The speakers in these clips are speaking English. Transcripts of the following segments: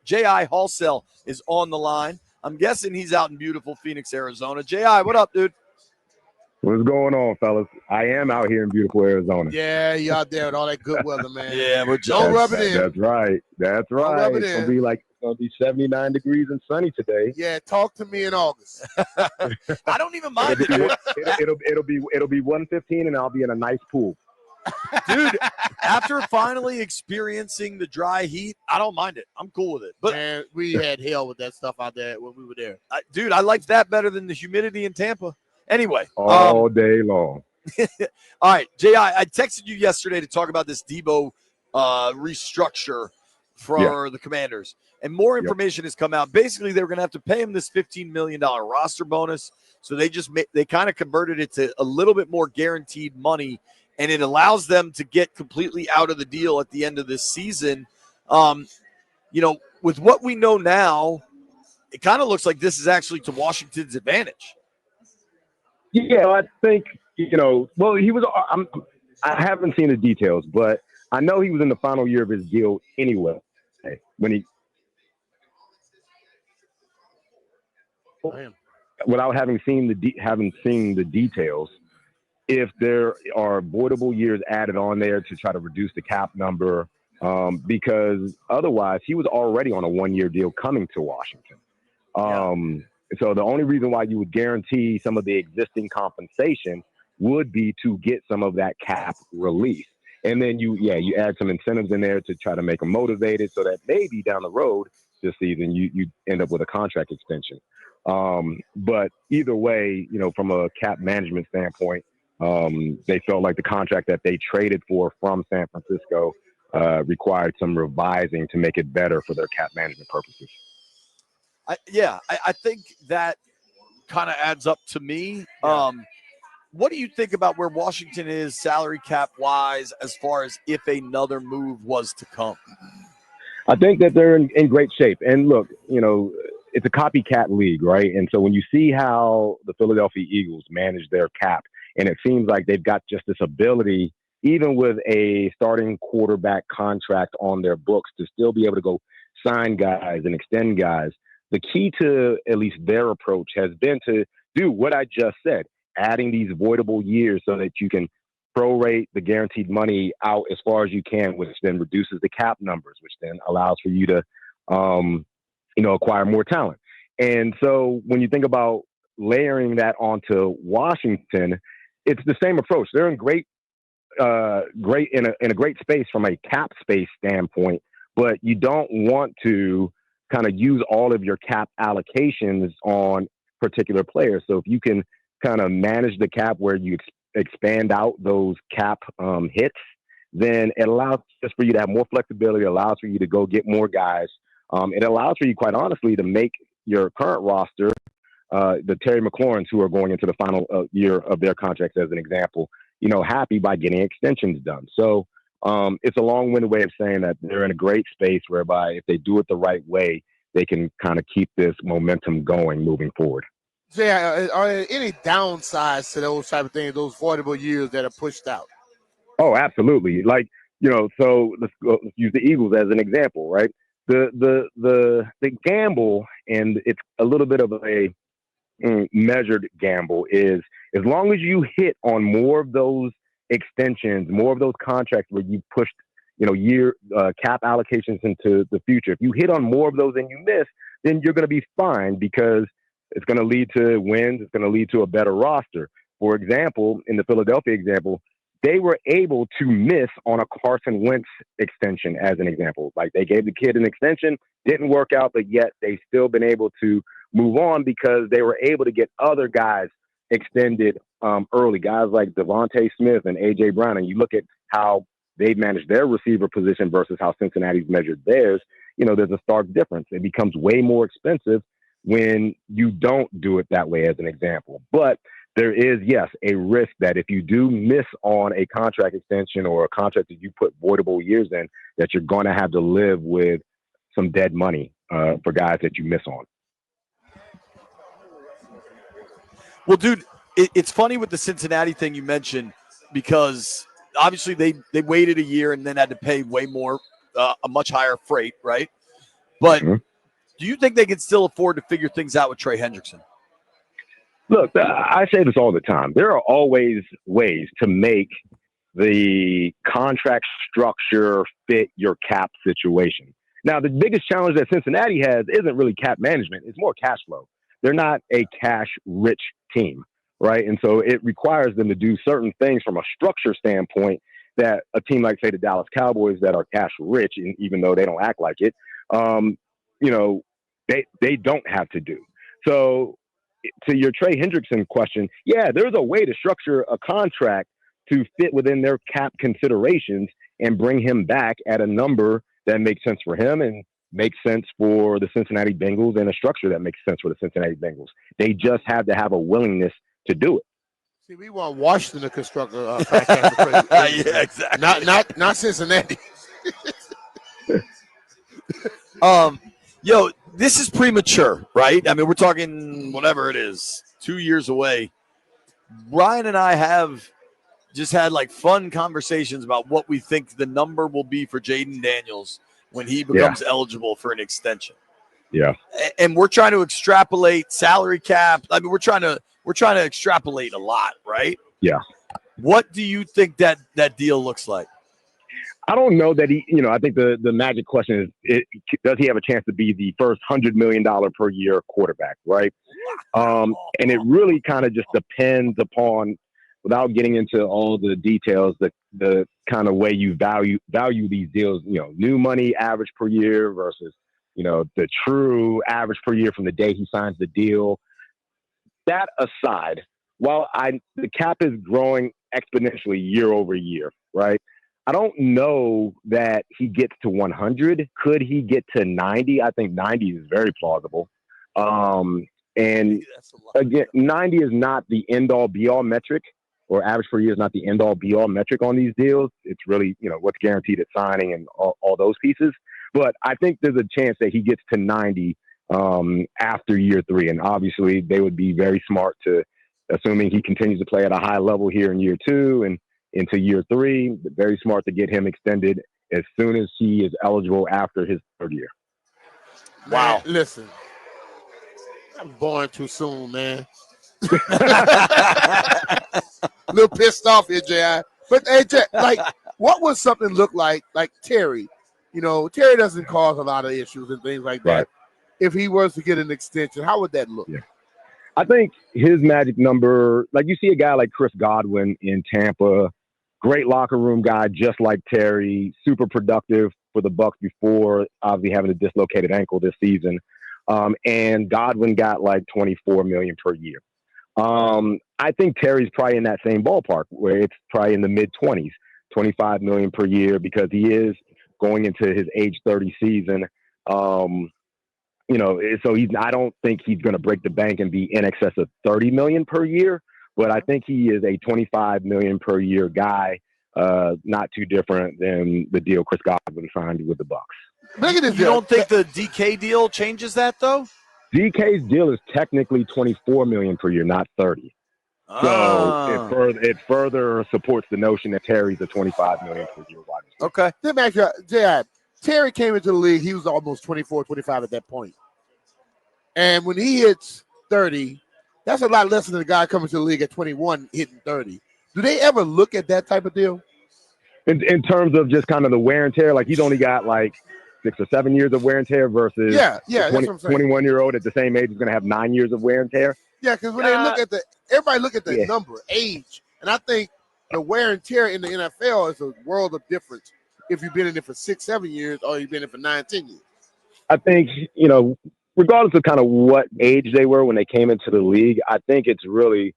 Ji Halsell is on the line. I'm guessing he's out in beautiful Phoenix, Arizona. Ji, what up, dude? What's going on, fellas? I am out here in beautiful Arizona. Yeah, you out there with all that good weather, man. Yeah, we're Don't rub it in. That's right. That's Don't right. rub it It's in. gonna be 79 degrees and sunny today. Yeah, talk to me in August. I don't even mind it. It'll be 1:15 and I'll be in a nice pool. Dude, after finally experiencing the dry heat, I don't mind it. I'm cool with it. But man, we had hell with that stuff out there when we were there. Dude, I liked that better than the humidity in Tampa. Anyway. All day long. All right, Ji, I texted you yesterday to talk about this Debo restructure for the Commanders. And more information has come out. Basically, they were going to have to pay him this $15 million roster bonus. So they kind of converted it to a little bit more guaranteed money. And it allows them to get completely out of the deal at the end of this season. With what we know now, it kind of looks like this is actually to Washington's advantage. Yeah, I think, well, he was I haven't seen the details, but I know he was in the final year of his deal anyway. When he without having seen the details, if there are voidable years added on there to try to reduce the cap number, because otherwise he was already on a 1-year deal coming to Washington. So the only reason why you would guarantee some of the existing compensation would be to get some of that cap release. And then you add some incentives in there to try to make them motivated so that maybe down the road this season you end up with a contract extension. But either way, from a cap management standpoint, they felt like the contract that they traded for from San Francisco required some revising to make it better for their cap management purposes. I think that kind of adds up to me. What do you think about where Washington is salary cap wise as far as if another move was to come? I think that they're in great shape. And look, it's a copycat league, right? And so when you see how the Philadelphia Eagles manage their cap, and it seems like they've got just this ability, even with a starting quarterback contract on their books, to still be able to go sign guys and extend guys. The key to at least their approach has been to do what I just said, adding these voidable years so that you can prorate the guaranteed money out as far as you can, which then reduces the cap numbers, which then allows for you to, acquire more talent. And so when you think about layering that onto Washington, it's the same approach. They're in great in a great space from a cap space standpoint, but you don't want to kind of use all of your cap allocations on particular players. So if you can kind of manage the cap where you expand out those cap hits, then it allows just for you to have more flexibility, allows for you to go get more guys. It allows for you, quite honestly, to make your current roster, the Terry McLaurins who are going into the final year of their contracts, as an example, happy by getting extensions done. So it's a long-winded way of saying that they're in a great space whereby if they do it the right way, they can kind of keep this momentum going moving forward. Yeah, are there any downsides to those type of things, those voidable years that are pushed out? Oh, absolutely. Like, so let's use the Eagles as an example, right? The gamble, and it's a little bit of a measured gamble, is as long as you hit on more of those extensions, more of those contracts where you pushed, year cap allocations into the future. If you hit on more of those than you miss, then you're going to be fine because it's going to lead to wins. It's going to lead to a better roster. For example, in the Philadelphia example, they were able to miss on a Carson Wentz extension, as an example. Like, they gave the kid an extension, didn't work out, but yet they still been able to move on because they were able to get other guys extended early, guys like Devontae Smith and A.J. Brown. And you look at how they've managed their receiver position versus how Cincinnati's measured theirs, there's a stark difference. It becomes way more expensive when you don't do it that way, as an example. But there is, yes, a risk that if you do miss on a contract extension or a contract that you put voidable years in, that you're going to have to live with some dead money for guys that you miss on. Well, dude, it's funny with the Cincinnati thing you mentioned, because obviously they waited a year and then had to pay way more, a much higher freight, right? But do you think they can still afford to figure things out with Trey Hendrickson? Look, I say this all the time. There are always ways to make the contract structure fit your cap situation. Now, the biggest challenge that Cincinnati has isn't really cap management. It's more cash flow. They're not a cash-rich team, right? And so it requires them to do certain things from a structure standpoint that a team like, say, the Dallas Cowboys that are cash-rich, and even though they don't act like it, they don't have to do. So to your Trey Hendrickson question, yeah, there's a way to structure a contract to fit within their cap considerations and bring him back at a number that makes sense for him and makes sense for the Cincinnati Bengals and a structure that makes sense for the Cincinnati Bengals. They just have to have a willingness to do it. See, we want Washington to construct a contract. Yeah, exactly. Not Cincinnati. Yo, this is premature, right? I mean, we're talking whatever it is, 2 years away. Ryan and I have just had like fun conversations about what we think the number will be for Jayden Daniels when he becomes eligible for an extension. Yeah. And we're trying to extrapolate salary cap. I mean, we're trying to extrapolate a lot, right? Yeah. What do you think that deal looks like? I don't know that I think the magic question is, does he have a chance to be the first $100 million per year quarterback, right? And it really kind of just depends upon, without getting into all the details, the kind of way you value these deals, new money average per year versus, the true average per year from the day he signs the deal. That aside, while the cap is growing exponentially year over year, right? I don't know that he gets to 100. Could he get to 90? I think 90 is very plausible. And again, 90 is not the end-all, be-all metric, or average per year is not the end-all, be-all metric on these deals. It's really, what's guaranteed at signing and all those pieces. But I think there's a chance that he gets to 90 after year 3. And obviously, they would be very smart to, assuming he continues to play at a high level here in year 2 and into year 3, very smart to get him extended as soon as he is eligible after his 3rd year. Wow. Man, listen, I'm born too soon, man. A little pissed off here, J.I. But, hey, what would something look like Terry? Terry doesn't cause a lot of issues and things like that. Right. If he was to get an extension, how would that look? Yeah. I think his magic number, like you see a guy like Chris Godwin in Tampa, great locker room guy, just like Terry, super productive for the Bucs before obviously having a dislocated ankle this season. And Godwin got like $24 million per year. I think Terry's probably in that same ballpark where it's probably in the mid-20s, $25 million per year, because he is going into his age 30 season. So I don't think he's going to break the bank and be in excess of $30 million per year, but I think he is a $25 million per year guy, not too different than the deal Chris Godwin signed with the Bucs. You don't think the DK deal changes that, though? DK's deal is technically $24 million per year, not $30. So it further supports the notion that Terry's a $25 million per year wide receiver. Okay. Let me ask you, J.I., Terry came into the league, he was almost 24, 25 at that point. And when he hits 30, that's a lot less than the guy coming to the league at 21 hitting 30. Do they ever look at that type of deal? In terms of just kind of the wear and tear, like he's only got like 6 or 7 years of wear and tear versus a 21-year-old at the same age is going to have 9 years of wear and tear. Yeah, because when they everybody look at the number, age, and I think the wear and tear in the NFL is a world of difference if you've been in it for 6, 7 years or you've been in it for 9, 10 years. I think, regardless of kind of what age they were when they came into the league, I think it's really,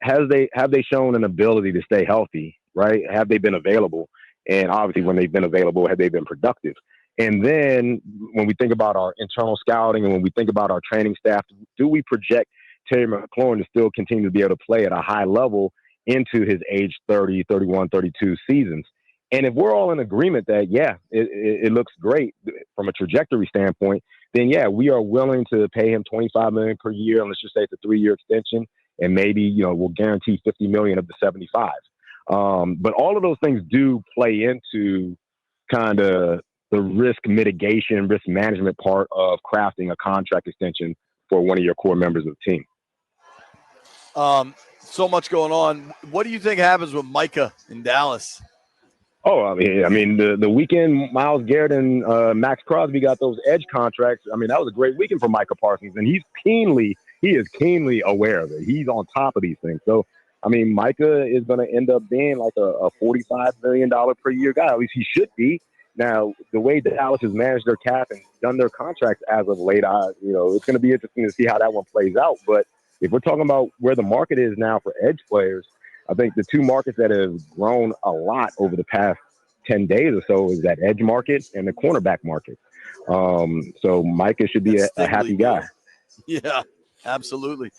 have they shown an ability to stay healthy, right? Have they been available? And obviously when they've been available, have they been productive? And then when we think about our internal scouting and when we think about our training staff, do we project Terry McLaurin to still continue to be able to play at a high level into his age 30, 31, 32 seasons? And if we're all in agreement that, it looks great from a trajectory standpoint, then, we are willing to pay him $25 million per year. And let's just say it's a 3-year extension. And maybe, we'll guarantee $50 million of the 75. But all of those things do play into kind of risk mitigation, risk management part of crafting a contract extension for one of your core members of the team. So much going on. What do you think happens with Micah in Dallas? Oh, I mean, the weekend Myles Garrett and Max Crosby got those edge contracts. I mean, that was a great weekend for Micah Parsons, and he is keenly aware of it. He's on top of these things. So, I mean, Micah is going to end up being like a $45 million per year guy. At least he should be. Now, the way Dallas has managed their cap and done their contracts as of late, it's going to be interesting to see how that one plays out. But if we're talking about where the market is now for edge players, I think the two markets that have grown a lot over the past 10 days or so is that edge market and the cornerback market. So Micah should be a happy guy. Yeah, absolutely.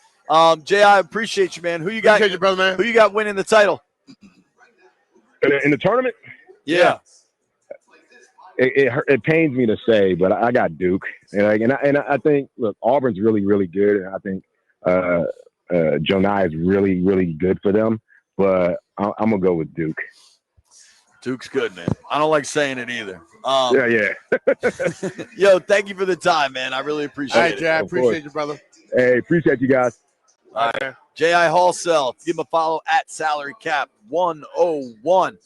Jay, I appreciate you, man. Who you got? Appreciate you, brother, man. Who you got winning the title? In the tournament? Yeah. It pains me to say, but I got Duke. And I think, look, Auburn's really, really good. And I think Jonai is really, really good for them. But I'm going to go with Duke. Duke's good, man. I don't like saying it either. Yeah. Yo, thank you for the time, man. I really appreciate it. All right, Jay, I appreciate you, brother. Hey, appreciate you guys. All right. Ji Halsell. Give him a follow at Salary Cap 101.